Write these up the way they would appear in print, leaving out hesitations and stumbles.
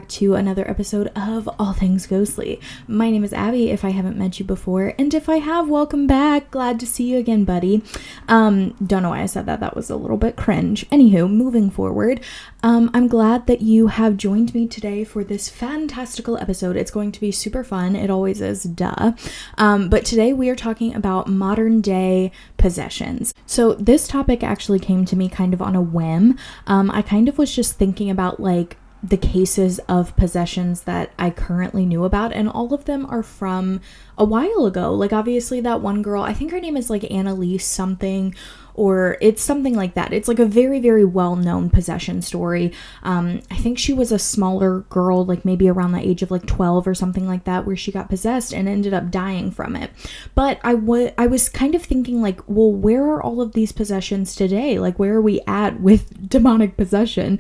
to another episode of All Things Ghostly. My name is Abby, if I haven't met you before, and if I have, welcome back. Glad to see you again, buddy. Don't know why I said that. That was a little bit cringe. Anywho, moving forward, I'm glad that you have joined me today for this fantastical episode. It's going to be super fun. It always is, duh. But today we are talking about modern day possessions. So this topic actually came to me kind of on a whim. I kind of was just thinking about like the cases of possessions that I currently knew about, and all of them are from a while ago. Like obviously that one girl, I think her name is like Annalise something, or it's something like that. It's like a very, very well-known possession story. I think she was a smaller girl, like maybe around the age of like 12 or something like that, where she got possessed and ended up dying from it. But I was kind of thinking like, well, where are all of these possessions today? Like, where are we at with demonic possession?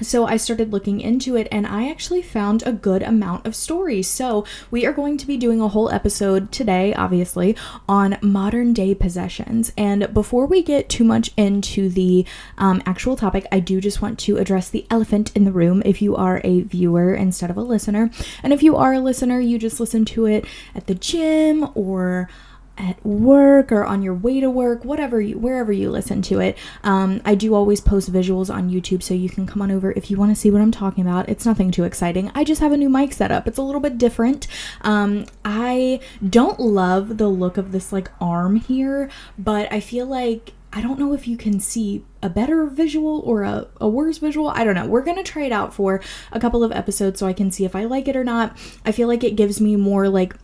So I started looking into it, and I actually found a good amount of stories. So we are going to be doing a whole episode today, obviously, on modern day possessions. And before we get too much into the actual topic, I do just want to address the elephant in the room if you are a viewer instead of a listener. And if you are a listener, you just listen to it at the gym or at work or on your way to work, wherever you listen to it. I do always post visuals on YouTube, so you can come on over if you want to see what I'm talking about. It's nothing too exciting. I just have a new mic set up. It's a little bit different. I don't love the look of this like arm here, but I feel like, I don't know if you can see a better visual or a worse visual. I don't know. We're going to try it out for a couple of episodes so I can see if I like it or not. I feel like it gives me more like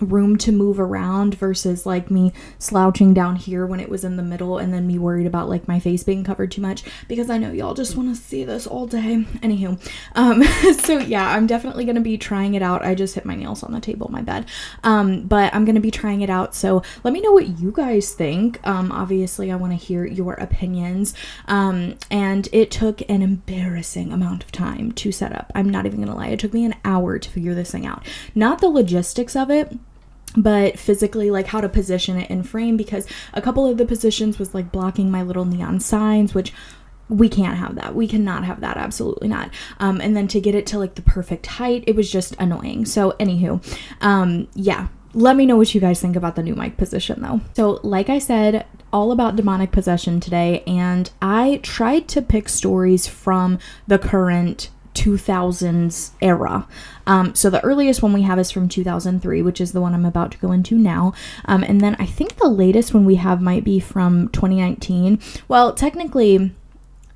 room to move around versus like me slouching down here when it was in the middle and then me worried about like my face being covered too much, because I know y'all just want to see this all day. Anywho, so yeah, I'm definitely going to be trying it out. I just hit my nails on the table, my bad. But I'm going to be trying it out. So let me know what you guys think. Obviously I want to hear your opinions. And it took an embarrassing amount of time to set up. I'm not even going to lie. It took me an hour to figure this thing out. Not the logistics of it, but physically, like how to position it in frame, because a couple of the positions was like blocking my little neon signs, which we can't have that. We cannot have that. Absolutely not. And then to get it to like the perfect height, it was just annoying. So anywho, yeah, let me know what you guys think about the new mic position though. So like I said, all about demonic possession today, and I tried to pick stories from the current 2000s era. So the earliest one we have is from 2003, which is the one I'm about to go into now. And then I think the latest one we have might be from 2019. Well, technically,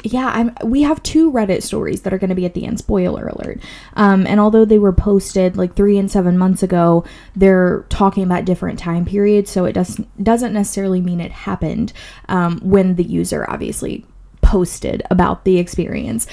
yeah, we have two Reddit stories that are going to be at the end. Spoiler alert. And although they were posted like 3 and 7 months ago, they're talking about different time periods. So it doesn't necessarily mean it happened when the user obviously posted about the experience.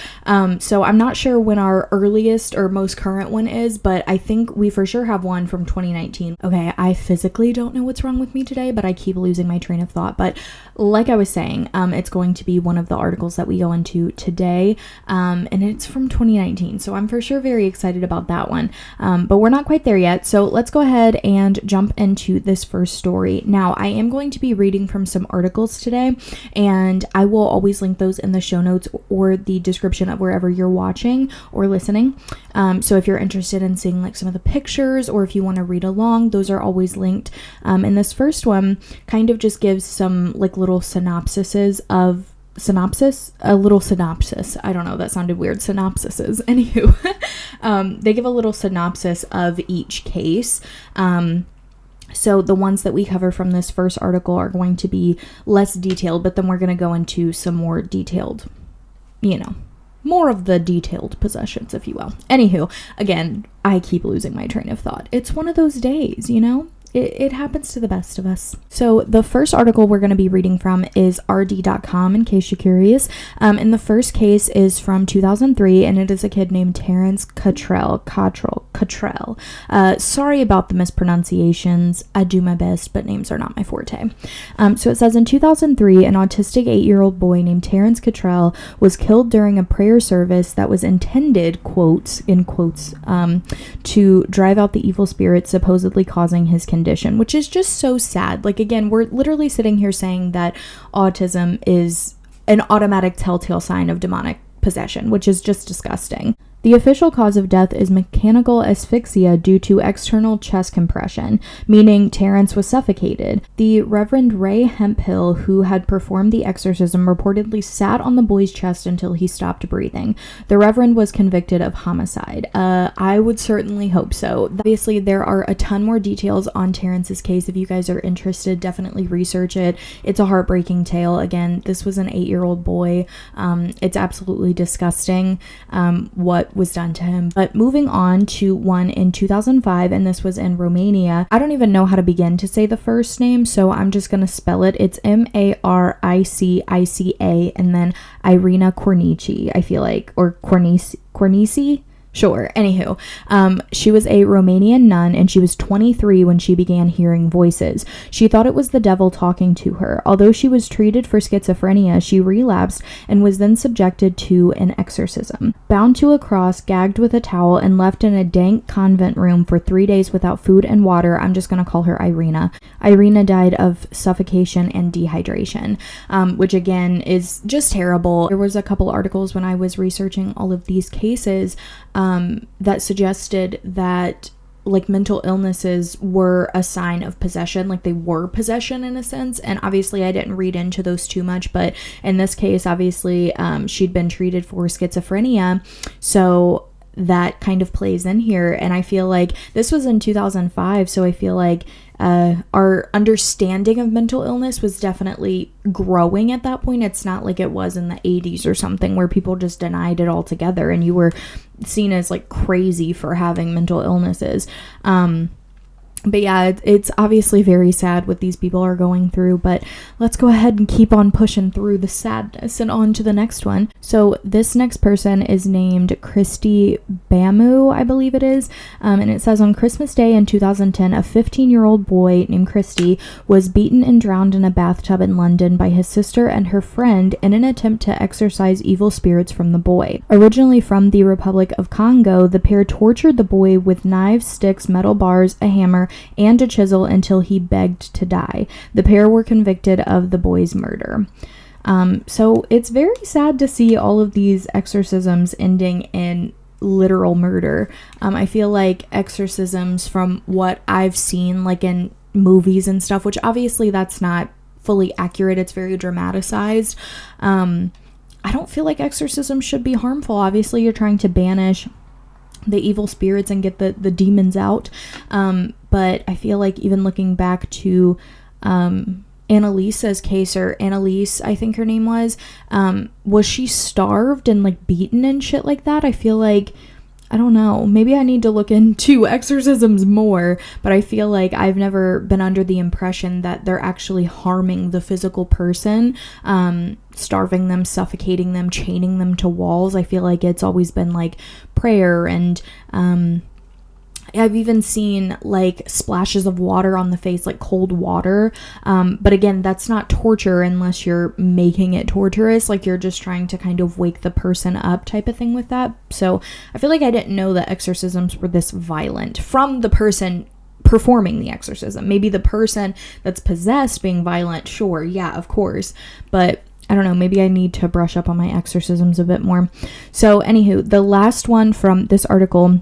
So I'm not sure when our earliest or most current one is, but I think we for sure have one from 2019. Okay, I physically don't know what's wrong with me today, but I keep losing my train of thought. But like I was saying, it's going to be one of the articles that we go into today, and it's from 2019. So I'm for sure very excited about that one. But we're not quite there yet. So let's go ahead and jump into this first story. Now, I am going to be reading from some articles today, and I will always link those in the show notes or the description of wherever you're watching or listening. So if you're interested in seeing like some of the pictures, or if you want to read along, those are always linked. And this first one kind of just gives some like little synopsis. I don't know, that sounded weird. Synopsises. Anywho, they give a little synopsis of each case. So the ones that we cover from this first article are going to be less detailed, but then we're going to go into some more detailed, more of the detailed possessions, if you will. Anywho, again, I keep losing my train of thought. It's one of those days, It happens to the best of us. So the first article we're going to be reading from is rd.com, in case you're curious. And the first case is from 2003, and it is a kid named Terrence Cottrell. Sorry about the mispronunciations. I do my best, but names are not my forte. So it says, in 2003, an autistic 8-year-old boy named Terrence Cottrell was killed during a prayer service that was intended, in quotes, to drive out the evil spirits supposedly causing his condition. Which is just so sad. Like, again, we're literally sitting here saying that autism is an automatic telltale sign of demonic possession, which is just disgusting. The official cause of death is mechanical asphyxia due to external chest compression, meaning Terrence was suffocated. The Reverend Ray Hemphill, who had performed the exorcism, reportedly sat on the boy's chest until he stopped breathing. The Reverend was convicted of homicide. I would certainly hope so. Obviously, there are a ton more details on Terrence's case. If you guys are interested, definitely research it. It's a heartbreaking tale. Again, this was an 8-year-old boy. It's absolutely disgusting what was done to him. But moving on to one in 2005, and this was in Romania. I don't even know how to begin to say the first name, so I'm just going to spell it. It's Maricica, and then Irina Cornici, I feel like, or Cornici? Sure. Anywho, she was a Romanian nun, and she was 23 when she began hearing voices. She thought it was the devil talking to her. Although she was treated for schizophrenia, she relapsed and was then subjected to an exorcism. Bound to a cross, gagged with a towel, and left in a dank convent room for 3 days without food and water. I'm just going to call her Irina. Irina died of suffocation and dehydration, which again is just terrible. There was a couple articles when I was researching all of these cases that suggested that like mental illnesses were a sign of possession, like they were possession in a sense. And obviously I didn't read into those too much, but in this case, obviously she'd been treated for schizophrenia, so that kind of plays in here. And I feel like this was in 2005, so I feel like our understanding of mental illness was definitely growing at that point. It's not like it was in the 80s or something where people just denied it altogether and you were seen as like crazy for having mental illnesses. But yeah, it's obviously very sad what these people are going through, but let's go ahead and keep on pushing through the sadness and on to the next one. So this next person is named Christy Bamu, I believe it is. And it says, on Christmas Day in 2010, a 15-year-old boy named Christy was beaten and drowned in a bathtub in London by his sister and her friend in an attempt to exorcise evil spirits from the boy. Originally from the Republic of Congo, the pair tortured the boy with knives, sticks, metal bars, a hammer, and a chisel until he begged to die. The pair were convicted of the boy's murder. So it's very sad to see all of these exorcisms ending in literal murder. I feel like exorcisms, from what I've seen, like in movies and stuff, which obviously that's not fully accurate, it's very dramatized. I don't feel like exorcism should be harmful. Obviously, you're trying to banish the evil spirits and get the demons out. But I feel like even looking back to Annalisa's case, or Annalise, I think her name was she starved and like beaten and shit like that? I feel like, I don't know, maybe I need to look into exorcisms more, but I feel like I've never been under the impression that they're actually harming the physical person, starving them, suffocating them, chaining them to walls. I feel like it's always been like prayer, and I've even seen like splashes of water on the face, like cold water. But again, that's not torture unless you're making it torturous. Like you're just trying to kind of wake the person up type of thing with that. So I feel like I didn't know that exorcisms were this violent from the person performing the exorcism. Maybe the person that's possessed being violent, sure, yeah, of course. But I don't know, maybe I need to brush up on my exorcisms a bit more. So anywho, the last one from this article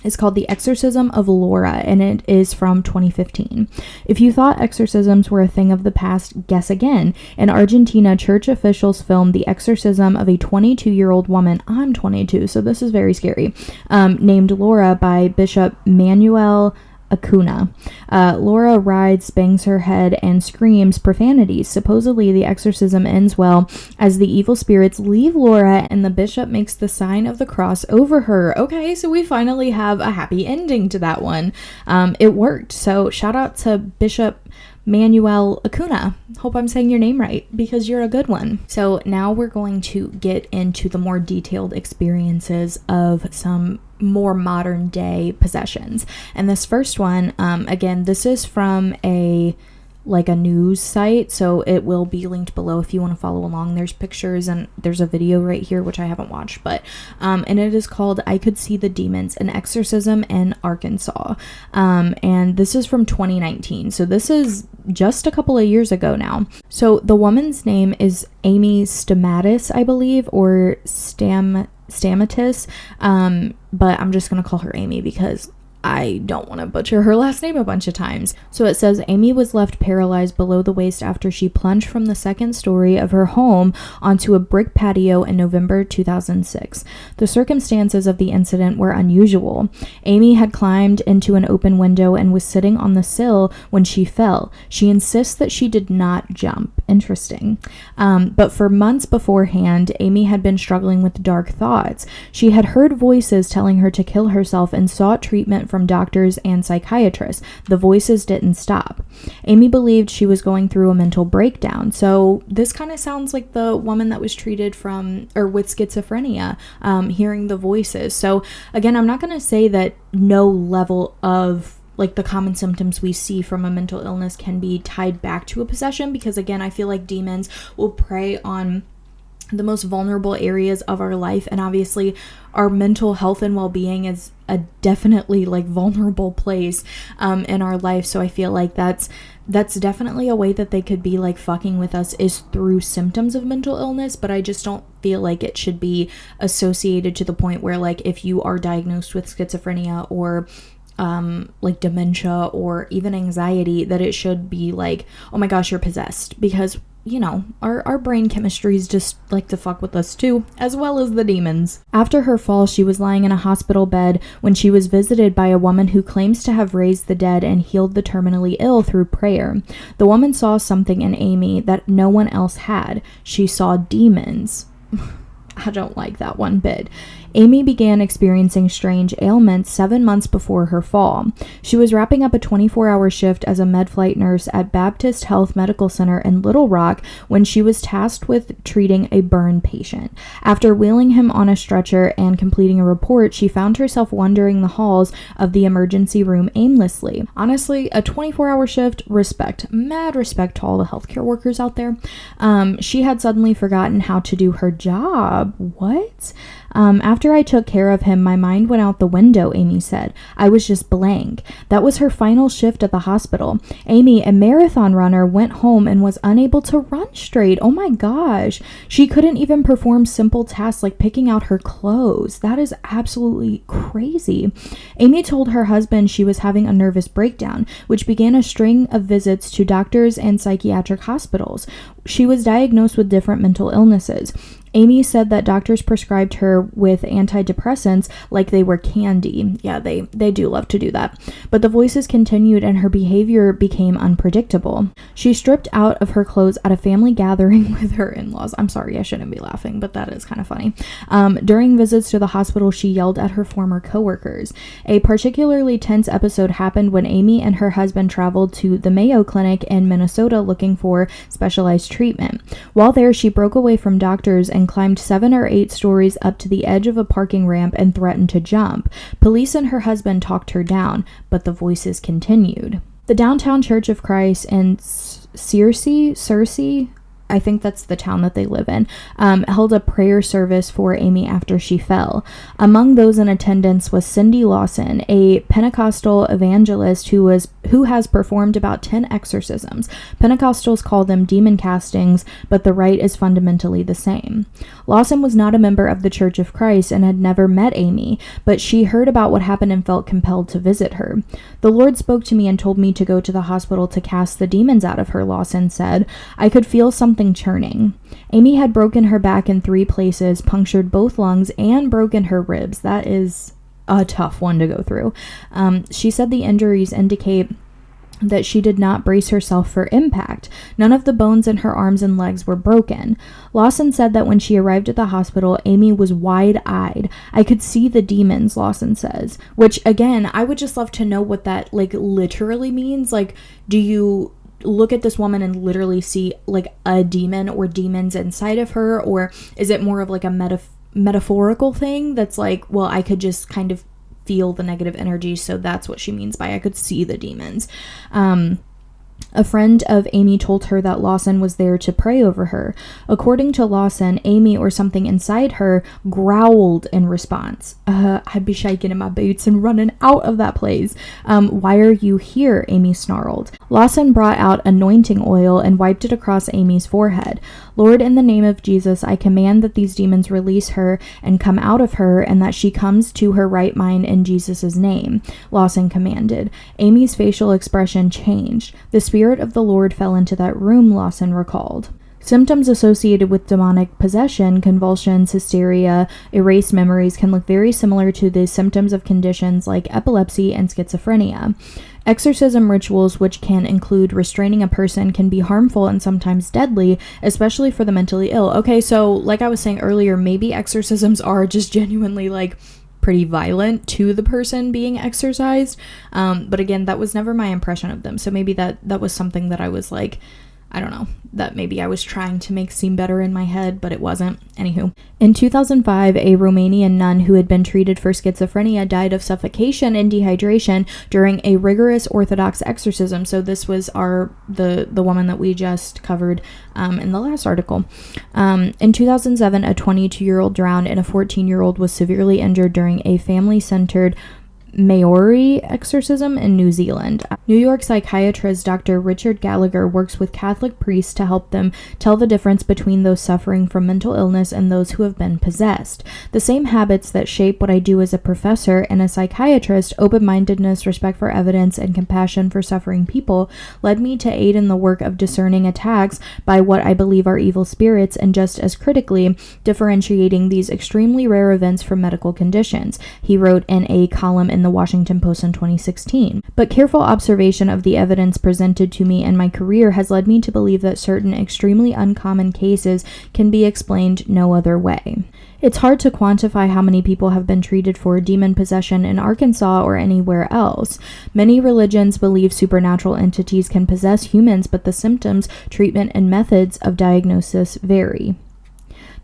is called The Exorcism of Laura, and it is from 2015. If you thought exorcisms were a thing of the past, guess again. In Argentina, church officials filmed the exorcism of a 22-year-old woman, I'm 22, so this is very scary, named Laura by Bishop Manuel Acuna. Laura writhes, bangs her head, and screams profanities. Supposedly, the exorcism ends well as the evil spirits leave Laura and the bishop makes the sign of the cross over her. Okay, so we finally have a happy ending to that one. It worked. So shout out to Bishop Manuel Acuna. Hope I'm saying your name right, because you're a good one. So now we're going to get into the more detailed experiences of some more modern day possessions. And this first one, again, this is from a like a news site, so it will be linked below if you want to follow along. There's pictures and there's a video right here which I haven't watched, but and it is called I Could See the Demons, an exorcism in Arkansas, and this is from 2019, so this is just a couple of years ago now. So the woman's name is Amy Stamatis, I believe, or Stamatis, but I'm just gonna call her Amy because I don't want to butcher her last name a bunch of times. So it says Amy was left paralyzed below the waist after she plunged from the second story of her home onto a brick patio in November 2006. The circumstances of the incident were unusual. Amy had climbed into an open window and was sitting on the sill when she fell. She insists that she did not jump. Interesting. But for months beforehand, Amy had been struggling with dark thoughts. She had heard voices telling her to kill herself and sought treatment from doctors and psychiatrists. The voices didn't stop. Amy believed she was going through a mental breakdown. So this kind of sounds like the woman that was treated with schizophrenia, hearing the voices. So again, I'm not going to say that no level of like the common symptoms we see from a mental illness can be tied back to a possession, because again, I feel like demons will prey on the most vulnerable areas of our life, and obviously our mental health and well-being is a definitely like vulnerable place in our life. So I feel like that's definitely a way that they could be like fucking with us, is through symptoms of mental illness. But I just don't feel like it should be associated to the point where like if you are diagnosed with schizophrenia or like dementia or even anxiety, that it should be like, oh my gosh, you're possessed, because you know, our brain chemistries just like to fuck with us too, as well as the demons. After her fall, she was lying in a hospital bed when she was visited by a woman who claims to have raised the dead and healed the terminally ill through prayer. The woman saw something in Amy that no one else had. She saw demons. I don't like that one bit. Amy began experiencing strange ailments 7 months before her fall. She was wrapping up a 24-hour shift as a med-flight nurse at Baptist Health Medical Center in Little Rock when she was tasked with treating a burn patient. After wheeling him on a stretcher and completing a report, she found herself wandering the halls of the emergency room aimlessly. Honestly, a 24-hour shift, respect. Mad respect to all the healthcare workers out there. She had suddenly forgotten how to do her job. What? After I took care of him, my mind went out the window, Amy said. I was just blank. That was her final shift at the hospital. Amy, a marathon runner, went home and was unable to run straight. Oh my gosh. She couldn't even perform simple tasks like picking out her clothes. That is absolutely crazy. Amy told her husband she was having a nervous breakdown, which began a string of visits to doctors and psychiatric hospitals. She was diagnosed with different mental illnesses. Amy said that doctors prescribed her with antidepressants like they were candy. Yeah, they do love to do that. But the voices continued and her behavior became unpredictable. She stripped out of her clothes at a family gathering with her in-laws. I'm sorry, I shouldn't be laughing, but that is kind of funny. During visits to the hospital, she yelled at her former coworkers. A particularly tense episode happened when Amy and her husband traveled to the Mayo Clinic in Minnesota looking for specialized treatment. While there, she broke away from doctors and climbed 7 or 8 stories up to the edge of a parking ramp and threatened to jump. Police and her husband talked her down, but the voices continued. The Downtown Church of Christ in Searcy, I think that's the town that they live in, held a prayer service for Amy after she fell. Among those in attendance was Cindy Lawson, a Pentecostal evangelist who has performed about 10 exorcisms. Pentecostals call them demon castings, but the rite is fundamentally the same. Lawson was not a member of the Church of Christ and had never met Amy, but she heard about what happened and felt compelled to visit her. The Lord spoke to me and told me to go to the hospital to cast the demons out of her, Lawson said. I could feel something churning. Amy had broken her back in 3 places, punctured both lungs, and broken her ribs. That is a tough one to go through. She said the injuries indicate that she did not brace herself for impact. None of the bones in her arms and legs were broken. Lawson said that when she arrived at the hospital, Amy was wide-eyed. I could see the demons, Lawson says. Which, again, I would just love to know what that, like, literally means. Like, do you look at this woman and literally see like a demon or demons inside of her, or is it more of like a metaphorical thing that's like, well, I could just kind of feel the negative energy, so that's what she means by I could see the demons. A friend of Amy told her that Lawson was there to pray over her. According to Lawson, Amy or something inside her growled in response. I'd be shaking in my boots and running out of that place. Why are you here? Amy snarled. Lawson brought out anointing oil and wiped it across Amy's forehead. Lord, in the name of Jesus, I command that these demons release her and come out of her, and that she comes to her right mind in Jesus' name, Lawson commanded. Amy's facial expression changed. The Spirit of the Lord fell into that room, Lawson recalled. Symptoms associated with demonic possession, convulsions, hysteria, erased memories can look very similar to the symptoms of conditions like epilepsy and schizophrenia. Exorcism rituals, which can include restraining a person, can be harmful and sometimes deadly, especially for the mentally ill. Okay, so like I was saying earlier, maybe exorcisms are just genuinely like pretty violent to the person being exorcised. But again, that was never my impression of them. So maybe that was something that I was like, I don't know, that maybe I was trying to make seem better in my head, but it wasn't. Anywho, in 2005, a Romanian nun who had been treated for schizophrenia died of suffocation and dehydration during a rigorous Orthodox exorcism. So this was the woman that we just covered in the last article. In 2007, a 22-year-old drowned and a 14-year-old was severely injured during a family-centered Maori exorcism in New Zealand. New York psychiatrist Dr. Richard Gallagher works with Catholic priests to help them tell the difference between those suffering from mental illness and those who have been possessed. The same habits that shape what I do as a professor and a psychiatrist, open-mindedness, respect for evidence, and compassion for suffering people, led me to aid in the work of discerning attacks by what I believe are evil spirits, and just as critically, differentiating these extremely rare events from medical conditions, he wrote in a column in the Washington Post in 2016. But careful observation of the evidence presented to me in my career has led me to believe that certain extremely uncommon cases can be explained no other way. It's hard to quantify how many people have been treated for demon possession in Arkansas or anywhere else. Many religions believe supernatural entities can possess humans, but the symptoms, treatment, and methods of diagnosis vary.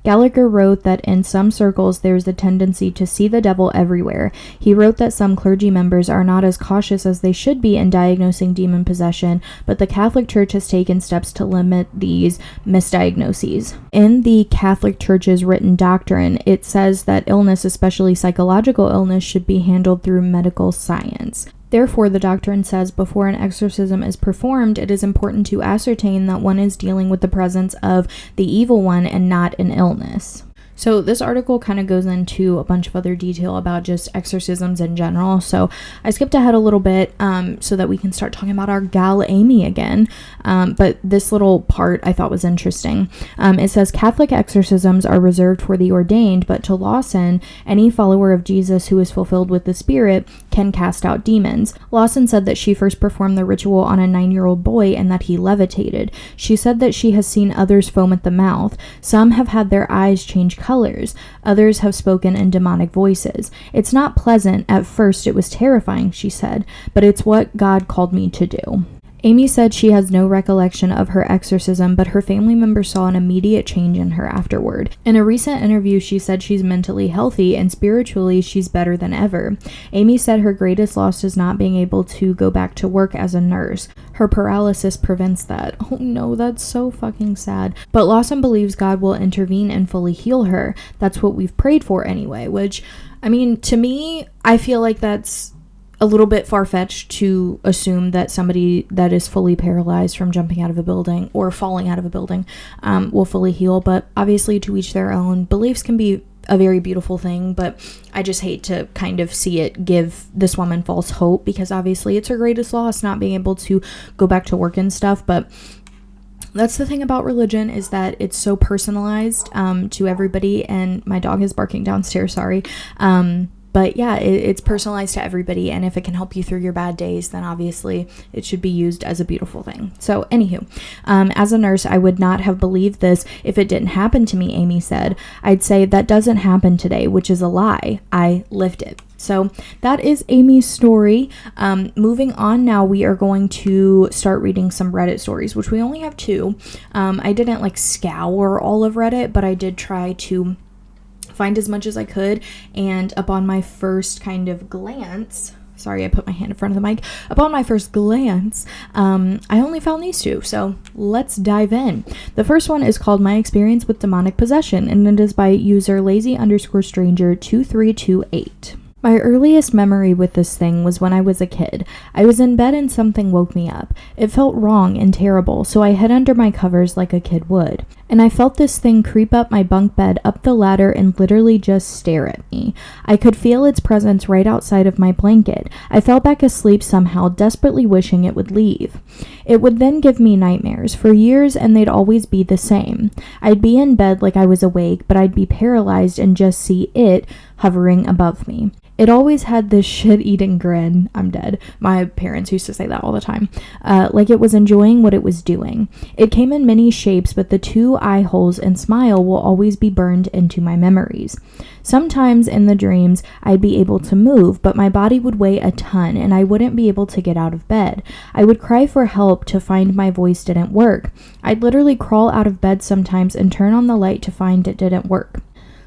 Gallagher wrote that in some circles there's a tendency to see the devil everywhere. He wrote that some clergy members are not as cautious as they should be in diagnosing demon possession, but the Catholic Church has taken steps to limit these misdiagnoses. In the Catholic Church's written doctrine, it says that illness, especially psychological illness, should be handled through medical science. Therefore, the doctrine says before an exorcism is performed, it is important to ascertain that one is dealing with the presence of the evil one and not an illness. So this article kind of goes into a bunch of other detail about just exorcisms in general. So I skipped ahead a little bit so that we can start talking about our gal Amy again. But this little part I thought was interesting. It says Catholic exorcisms are reserved for the ordained, but to Lawson, any follower of Jesus who is fulfilled with the Spirit can cast out demons. Lawson said that she first performed the ritual on a 9-year-old boy and that he levitated. She said that she has seen others foam at the mouth. Some have had their eyes change colors. Others have spoken in demonic voices. It's not pleasant. At first it was terrifying, she said, but it's what God called me to do. Amy said she has no recollection of her exorcism, but her family members saw an immediate change in her afterward. In a recent interview, she said she's mentally healthy and spiritually she's better than ever. Amy said her greatest loss is not being able to go back to work as a nurse. Her paralysis prevents that. Oh no, that's so fucking sad. But Lawson believes God will intervene and fully heal her. That's what we've prayed for anyway, which, I mean, to me, I feel like that's a little bit far-fetched to assume that somebody that is fully paralyzed from jumping out of a building or falling out of a building will fully heal, but obviously to each their own. Beliefs can be a very beautiful thing, but I just hate to kind of see it give this woman false hope, because obviously it's her greatest loss, not being able to go back to work and stuff. But that's the thing about religion, is that it's so personalized to everybody. And my dog is barking downstairs, sorry. But yeah, it's personalized to everybody, and if it can help you through your bad days, then obviously it should be used as a beautiful thing. So anywho, as a nurse, I would not have believed this if it didn't happen to me, Amy said. I'd say that doesn't happen today, which is a lie. I lived it. So that is Amy's story. Moving on now, we are going to start reading some Reddit stories, which we only have 2. I didn't scour all of Reddit, but I did try to find as much as I could, and upon my first kind of glance, Sorry, I put my hand in front of the mic. Upon my first glance, I only found these two, so let's dive in. The first one is called My Experience with Demonic Possession, and it is by user lazy_stranger2328. My earliest memory with this thing was when I was a kid. I was in bed and something woke me up. It felt wrong and terrible, so I hid under my covers like a kid would. And I felt this thing creep up my bunk bed, up the ladder, and literally just stare at me. I could feel its presence right outside of my blanket. I fell back asleep somehow, desperately wishing it would leave. It would then give me nightmares for years, and they'd always be the same. I'd be in bed like I was awake, but I'd be paralyzed and just see it hovering above me. It always had this shit-eating grin. I'm dead. My parents used to say that all the time. Like it was enjoying what it was doing. It came in many shapes, but the two eye holes and smile will always be burned into my memories. Sometimes in the dreams, I'd be able to move, but my body would weigh a ton and I wouldn't be able to get out of bed. I would cry for help to find my voice didn't work. I'd literally crawl out of bed sometimes and turn on the light to find it didn't work.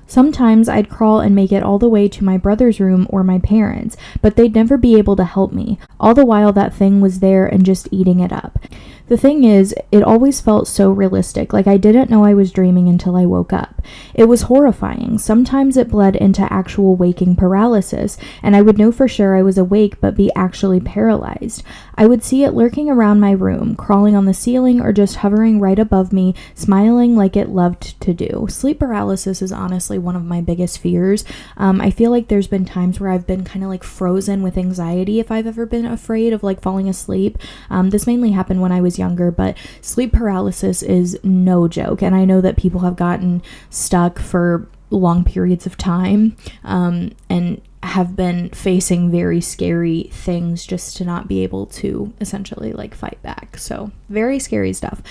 Sometimes I'd crawl and make it all the way to my brother's room or my parents', but they'd never be able to help me. All the while that thing was there and just eating it up. The thing is, it always felt so realistic, like I didn't know I was dreaming until I woke up. It was horrifying. Sometimes it bled into actual waking paralysis, and I would know for sure I was awake but be actually paralyzed. I would see it lurking around my room, crawling on the ceiling, or just hovering right above me, smiling like it loved to do. Sleep paralysis is honestly one of my biggest fears. I feel like there's been times where I've been kind of like frozen with anxiety if I've ever been afraid of like falling asleep. This mainly happened when I was younger, but sleep paralysis is no joke, and I know that people have gotten stuck for long periods of time and have been facing very scary things just to not be able to essentially like fight back. So very scary stuff.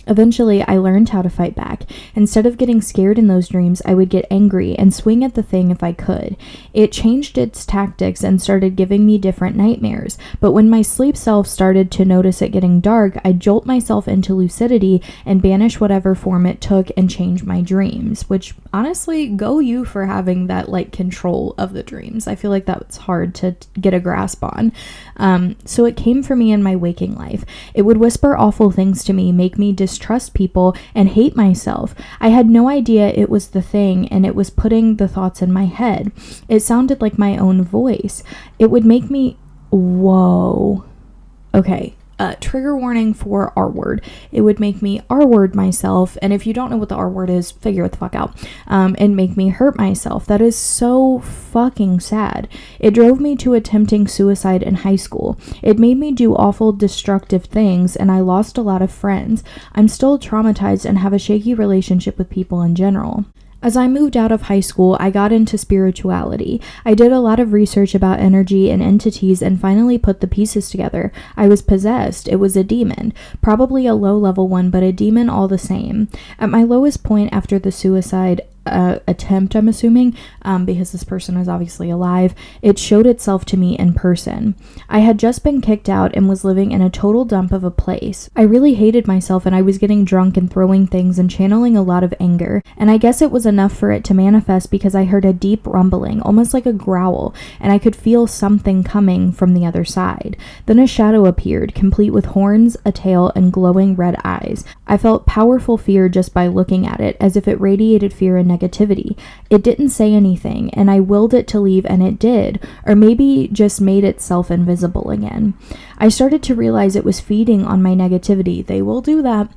Eventually, I learned how to fight back. Instead of getting scared in those dreams, I would get angry and swing at the thing if I could. It changed its tactics and started giving me different nightmares. But when my sleep self started to notice it getting dark, I'd jolt myself into lucidity and banish whatever form it took and change my dreams. Which, honestly, go you for having that, like, control of the dreams. I feel like that's hard to get a grasp on. So it came for me in my waking life. It would whisper awful things to me, make me distrust people, and hate myself. I had no idea it was the thing, and it was putting the thoughts in my head. It sounded like my own voice. It would make me... Whoa. Okay. Trigger warning for R word. It would make me R word myself, and if you don't know what the R word is, figure it the fuck out, and make me hurt myself. That is so fucking sad. It drove me to attempting suicide in high school. It made me do awful destructive things, and I lost a lot of friends. I'm still traumatized and have a shaky relationship with people in general. As I moved out of high school, I got into spirituality. I did a lot of research about energy and entities and finally put the pieces together. I was possessed. It was a demon. Probably a low-level one, but a demon all the same. At my lowest point after the suicide attempt, I'm assuming, because this person is obviously alive, it showed itself to me in person. I had just been kicked out and was living in a total dump of a place. I really hated myself, and I was getting drunk and throwing things and channeling a lot of anger, and I guess it was enough for it to manifest because I heard a deep rumbling, almost like a growl, and I could feel something coming from the other side. Then a shadow appeared, complete with horns, a tail, and glowing red eyes. I felt powerful fear just by looking at it, as if it radiated fear and negativity. It didn't say anything, and I willed it to leave, and it did, or maybe just made itself invisible again. I started to realize it was feeding on my negativity. They will do that.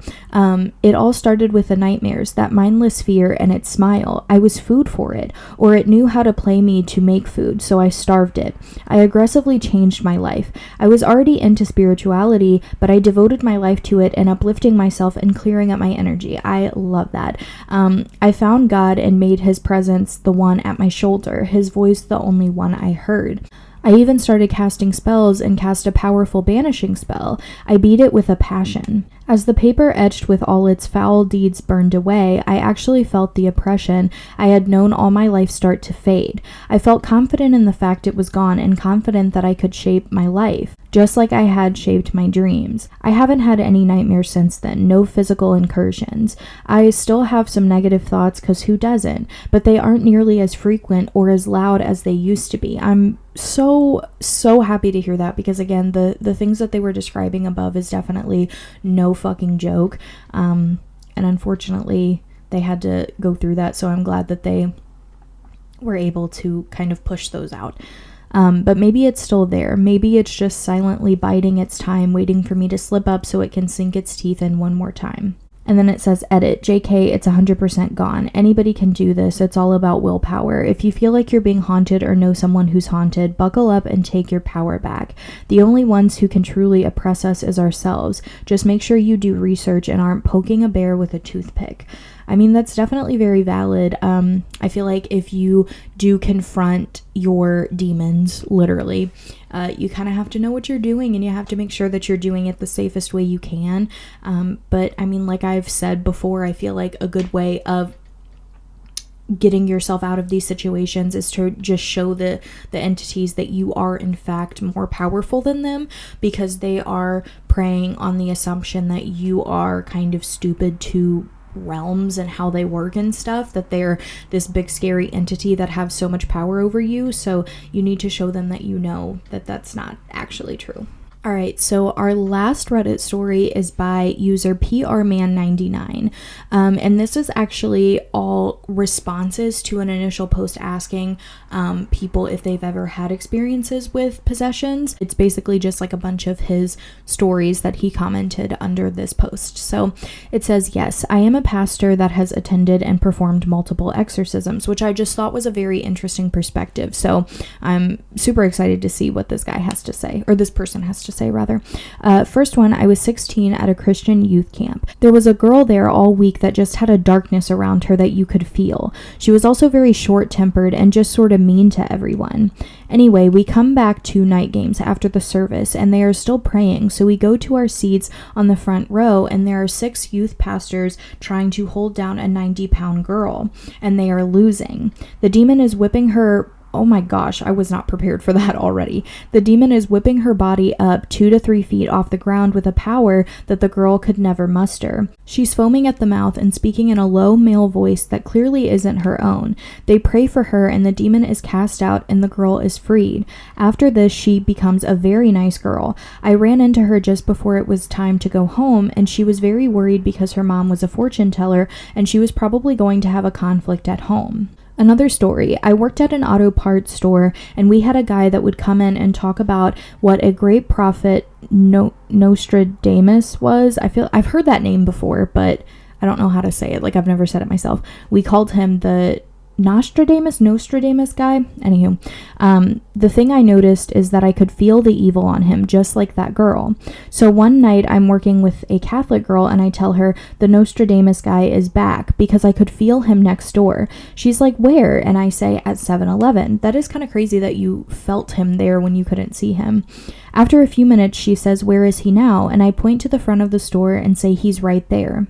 It all started with the nightmares, that mindless fear, and its smile. I was food for it, or it knew how to play me to make food, so I starved it. I aggressively changed my life. I was already into spirituality, but I devoted my life to it and uplifting myself and clearing up my energy. I love that. I found God and made his presence the one at my shoulder, his voice the only one I heard. I even started casting spells and cast a powerful banishing spell. I beat it with a passion. As the paper etched with all its foul deeds burned away, I actually felt the oppression I had known all my life start to fade. I felt confident in the fact it was gone and confident that I could shape my life, just like I had shaped my dreams. I haven't had any nightmares since then, no physical incursions. I still have some negative thoughts, because who doesn't? But they aren't nearly as frequent or as loud as they used to be. I'm so happy to hear that, because again, the things that they were describing above is definitely no fucking joke, and unfortunately they had to go through that, so I'm glad that they were able to kind of push those out. But maybe it's still there. Maybe it's just silently biding its time, waiting for me to slip up so it can sink its teeth in one more time. And then it says, edit, JK, it's 100% gone. Anybody can do this. It's all about willpower. If you feel like you're being haunted or know someone who's haunted, buckle up and take your power back. The only ones who can truly oppress us is ourselves. Just make sure you do research and aren't poking a bear with a toothpick. I mean, that's definitely very valid. I feel like if you do confront your demons, literally, you kind of have to know what you're doing, and you have to make sure that you're doing it the safest way you can. But I mean, like I've said before, I feel like a good way of getting yourself out of these situations is to just show the entities that you are in fact more powerful than them, because they are preying on the assumption that you are kind of stupid to realms and how they work and stuff, that they're this big scary entity that have so much power over you. So you need to show them that you know that that's not actually true. All right, so our last Reddit story is by user PRman99, and this is actually all responses to an initial post asking people if they've ever had experiences with possessions. It's basically just like a bunch of his stories that he commented under this post. So it says, yes, I am a pastor that has attended and performed multiple exorcisms, which I just thought was a very interesting perspective. So I'm super excited to see what this guy has to say, or this person has to say rather. First one, I was 16 at a Christian youth camp. There was a girl there all week that just had a darkness around her that you could feel. She was also very short-tempered and just sort of mean to everyone. Anyway, we come back to night games after the service and they are still praying, so we go to our seats on the front row and there are 6 youth pastors trying to hold down a 90-pound girl, and they are losing. The demon is whipping her. Oh my gosh, I was not prepared for that already. The demon is whipping her body up 2 to 3 feet off the ground with a power that the girl could never muster. She's foaming at the mouth and speaking in a low male voice that clearly isn't her own. They pray for her and the demon is cast out and the girl is freed. After this, she becomes a very nice girl. I ran into her just before it was time to go home, and she was very worried because her mom was a fortune teller and she was probably going to have a conflict at home. Another story, I worked at an auto parts store and we had a guy that would come in and talk about what a great prophet Nostradamus was. I've heard that name before, but I don't know how to say it. Like, I've never said it myself. We called him the Nostradamus guy. Anywho, the thing I noticed is that I could feel the evil on him, just like that girl. So one night I'm working with a Catholic girl and I tell her the Nostradamus guy is back because I could feel him next door. She's like, where? And I say, at 7-Eleven. That is kind of crazy that you felt him there when you couldn't see him. After a few minutes, she says, where is he now? And I point to the front of the store and say, he's right there.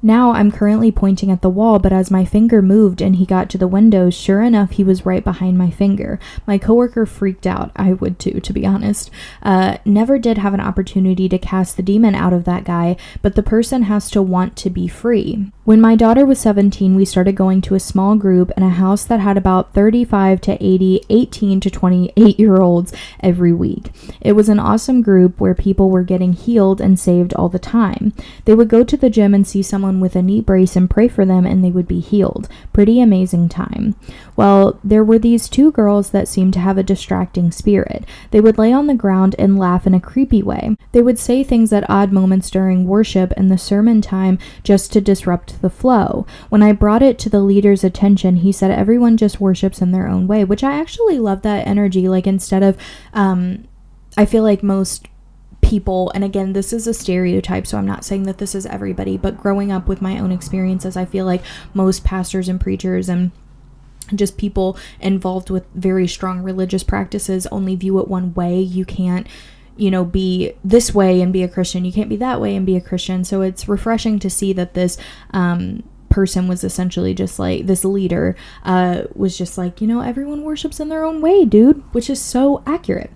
Now I'm currently pointing at the wall, but as my finger moved and he got to the windows, sure enough, he was right behind my finger. My coworker freaked out. I would too, to be honest. Never did have an opportunity to cast the demon out of that guy, but the person has to want to be free. When my daughter was 17, we started going to a small group in a house that had about 35 to 80, 18 to 28-year-olds every week. It was an awesome group where people were getting healed and saved all the time. They would go to the gym and see someone with a knee brace and pray for them and they would be healed. Pretty amazing time. Well, there were these 2 girls that seemed to have a distracting spirit. They would lay on the ground and laugh in a creepy way. They would say things at odd moments during worship and the sermon time just to disrupt the flow. When I brought it to the leader's attention, he said everyone just worships in their own way, which I actually love that energy. Like, instead of, I feel like most people, and again, this is a stereotype, so I'm not saying that this is everybody, but growing up with my own experiences, I feel like most pastors and preachers and just people involved with very strong religious practices only view it one way. You can't be this way and be a Christian. You can't be that way and be a Christian. So it's refreshing to see that this person was essentially just like, this leader was just like, everyone worships in their own way, dude, which is so accurate.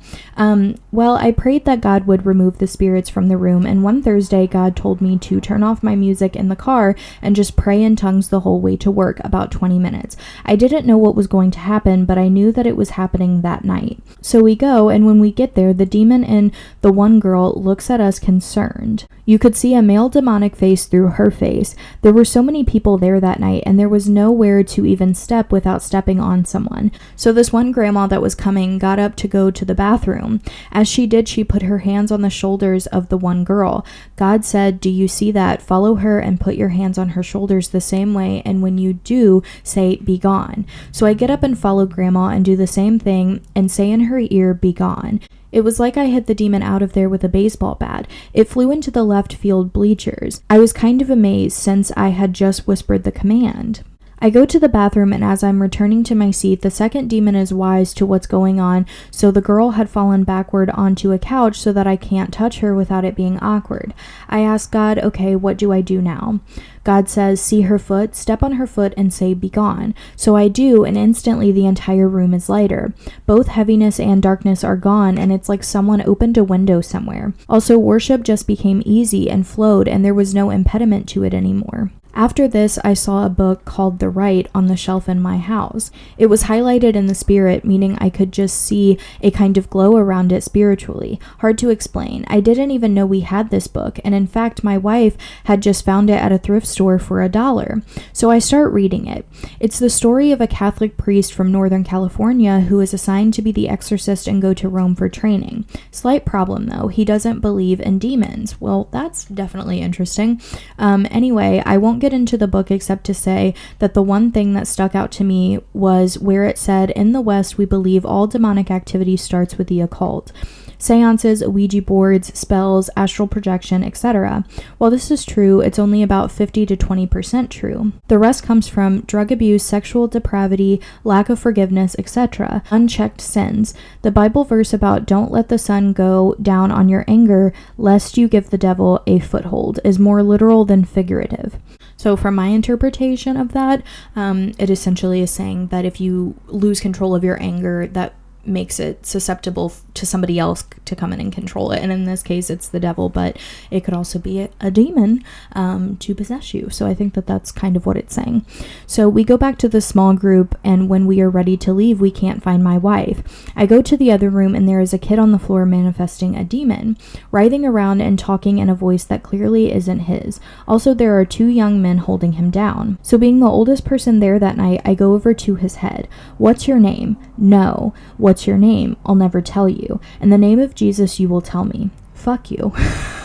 Well, I prayed that God would remove the spirits from the room, and one Thursday God told me to turn off my music in the car and just pray in tongues the whole way to work, about 20 minutes. I didn't know what was going to happen, but I knew that it was happening that night. So we go, and when we get there, the demon in the one girl looks at us concerned. You could see a male demonic face through her face. There were so many people there that night, and there was nowhere to even step without stepping on someone. So this one grandma that was coming got up to go to the bathroom. As she did, she put her hands on the shoulders of the one girl. God said, "Do you see that? Follow her and put your hands on her shoulders the same way, and when you do, say, 'Be gone.'" So I get up and follow grandma and do the same thing and say in her ear, "Be gone." It was like I hit the demon out of there with a baseball bat. It flew into the left field bleachers. I was kind of amazed since I had just whispered the command. I go to the bathroom, and as I'm returning to my seat, the second demon is wise to what's going on, so the girl had fallen backward onto a couch so that I can't touch her without it being awkward. I ask God, okay, what do I do now? God says, see her foot, step on her foot, and say, "Be gone." So I do, and instantly the entire room is lighter. Both heaviness and darkness are gone, and it's like someone opened a window somewhere. Also, worship just became easy and flowed, and there was no impediment to it anymore. After this, I saw a book called The Right on the shelf in my house. It was highlighted in the spirit, meaning I could just see a kind of glow around it spiritually. Hard to explain. I didn't even know we had this book, and in fact, my wife had just found it at a thrift store for $1. So I start reading it. It's the story of a Catholic priest from Northern California who is assigned to be the exorcist and go to Rome for training. Slight problem though, he doesn't believe in demons. Well, that's definitely interesting. Anyway, I won't get into the book except to say that the one thing that stuck out to me was where it said, "In the West, we believe all demonic activity starts with the occult. Seances, Ouija boards, spells, astral projection, etc. While this is true, it's only about 50 to 20% true. The rest comes from drug abuse, sexual depravity, lack of forgiveness, etc. Unchecked sins. The Bible verse about don't let the sun go down on your anger, lest you give the devil a foothold, is more literal than figurative. So from my interpretation of that, it essentially is saying that if you lose control of your anger, that makes it susceptible to somebody else to come in and control it. And in this case, it's the devil, but it could also be a demon to possess you. So I think that that's kind of what it's saying. So we go back to the small group, and when we are ready to leave, we can't find my wife. I go to the other room, and there is a kid on the floor manifesting a demon, writhing around and talking in a voice that clearly isn't his. Also, there are 2 young men holding him down. So being the oldest person there that night, I go over to his head. "What's your name?" "No." "What's your name?" "I'll never tell you. In the name of Jesus, you will tell me." Fuck you.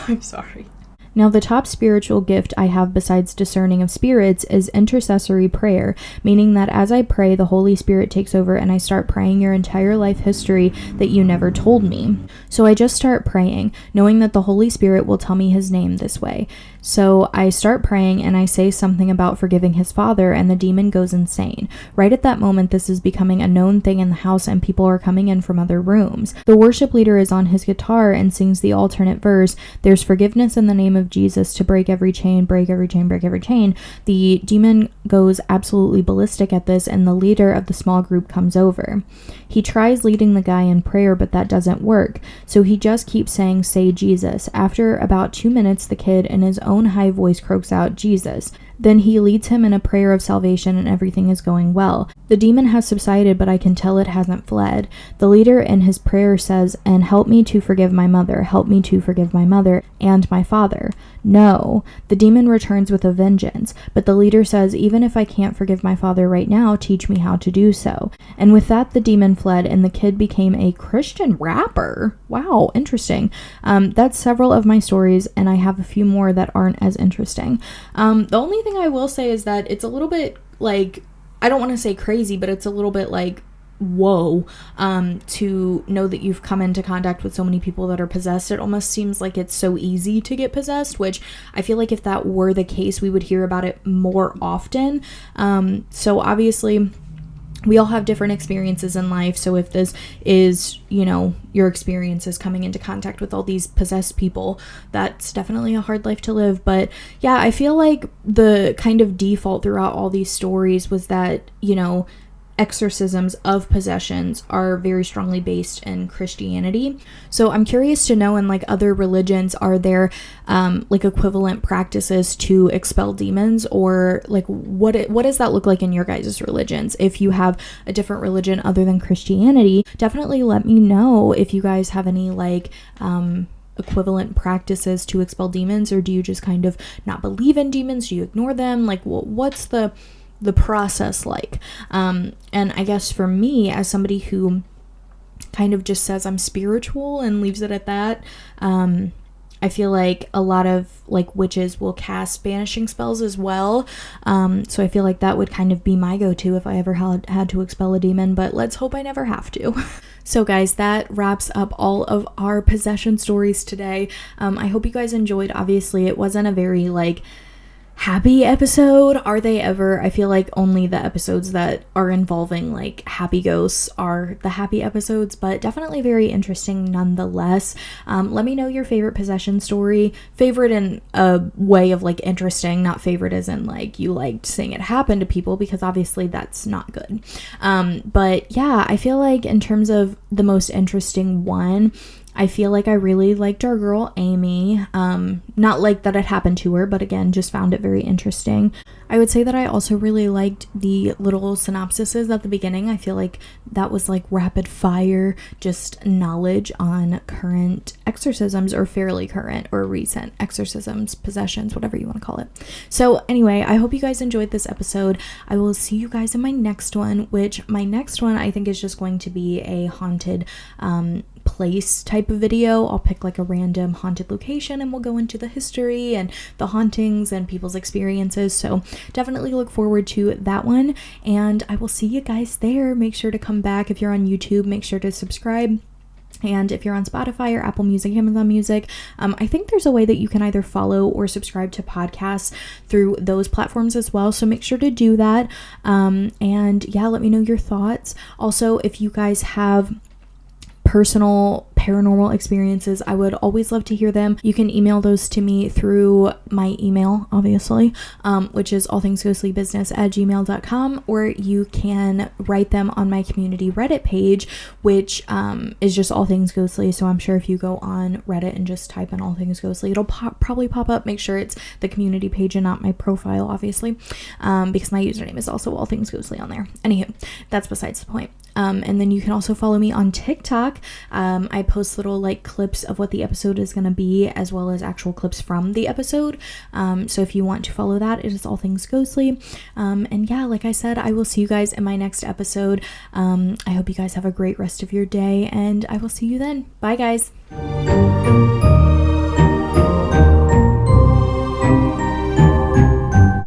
I'm sorry. Now, the top spiritual gift I have besides discerning of spirits is intercessory prayer, meaning that as I pray, the Holy Spirit takes over and I start praying your entire life history that you never told me. So I just start praying, knowing that the Holy Spirit will tell me his name this way. So I start praying and I say something about forgiving his father, and the demon goes insane. Right at that moment, this is becoming a known thing in the house and people are coming in from other rooms. The worship leader is on his guitar and sings the alternate verse, "There's forgiveness in the name of Jesus to break every chain, break every chain, break every chain." The demon goes absolutely ballistic at this, and the leader of the small group comes over. He tries leading the guy in prayer, but that doesn't work. So he just keeps saying, "Say Jesus." After about 2 minutes, the kid in his own high voice croaks out, "Jesus." Then he leads him in a prayer of salvation and everything is going well. The demon has subsided, but I can tell it hasn't fled. The leader in his prayer says, "And help me to forgive my mother, help me to forgive my mother and my father." No, the demon returns with a vengeance, but the leader says, "Even if I can't forgive my father right now, teach me how to do so." And with that, the demon fled and the kid became a Christian rapper. Wow, interesting. That's several of my stories, and I have a few more that aren't as interesting. The only thing I will say is that it's a little bit like, I don't want to say crazy, but it's a little bit like, whoa, to know that you've come into contact with so many people that are possessed. It almost seems like it's so easy to get possessed, which I feel like if that were the case, we would hear about it more often. So obviously we all have different experiences in life. So if this is, your experiences coming into contact with all these possessed people, that's definitely a hard life to live. But yeah, I feel like the kind of default throughout all these stories was that, exorcisms of possessions are very strongly based in Christianity. So I'm curious to know, in like other religions, are there like equivalent practices to expel demons, or like what does that look like in your guys' religions? If you have a different religion other than Christianity, definitely let me know if you guys have any like equivalent practices to expel demons, or do you just kind of not believe in demons? Do you ignore them? Like what's the process like? And I guess for me, as somebody who kind of just says I'm spiritual and leaves it at that, I feel like a lot of like witches will cast banishing spells as well. So I feel like that would kind of be my go-to if I ever had to expel a demon, but let's hope I never have to. So guys, that wraps up all of our possession stories today. I hope you guys enjoyed. Obviously, it wasn't a very like happy episode. Are they ever? I feel like only the episodes that are involving like happy ghosts are the happy episodes, but definitely very interesting nonetheless. Let me know your favorite possession story. Favorite in a way of like interesting, not favorite as in like you liked seeing it happen to people, because obviously that's not good. But yeah, I feel like in terms of the most interesting one, I feel like I really liked our girl Amy. Not like that it happened to her, but again, just found it very interesting. I would say that I also really liked the little synopsises at the beginning. I feel like that was like rapid fire, just knowledge on current exorcisms, or fairly current or recent exorcisms, possessions, whatever you want to call it. So anyway, I hope you guys enjoyed this episode. I will see you guys in my next one, which my next one I think is just going to be a haunted place type of video. I'll pick like a random haunted location and we'll go into the history and the hauntings and people's experiences. So definitely look forward to that one, and I will see you guys there. Make sure to come back. If you're on YouTube, make sure to subscribe. And if you're on Spotify or Apple Music, Amazon Music, I think there's a way that you can either follow or subscribe to podcasts through those platforms as well. So make sure to do that. And yeah, let me know your thoughts. Also, if you guys have personal paranormal experiences, I would always love to hear them. You can email those to me through my email, obviously, which is allthingsghostlybusiness@gmail.com, or you can write them on my community Reddit page, which is just All Things Ghostly. So I'm sure if you go on Reddit and just type in All Things Ghostly, it'll probably pop up. Make sure it's the community page and not my profile, obviously, because my username is also All Things Ghostly on there. Anywho, that's besides the point. And then you can also follow me on TikTok. I post little like clips of what the episode is going to be, as well as actual clips from the episode. So if you want to follow that, it is All Things Ghostly. And yeah, like I said, I will see you guys in my next episode. I hope you guys have a great rest of your day, and I will see you then. Bye, guys.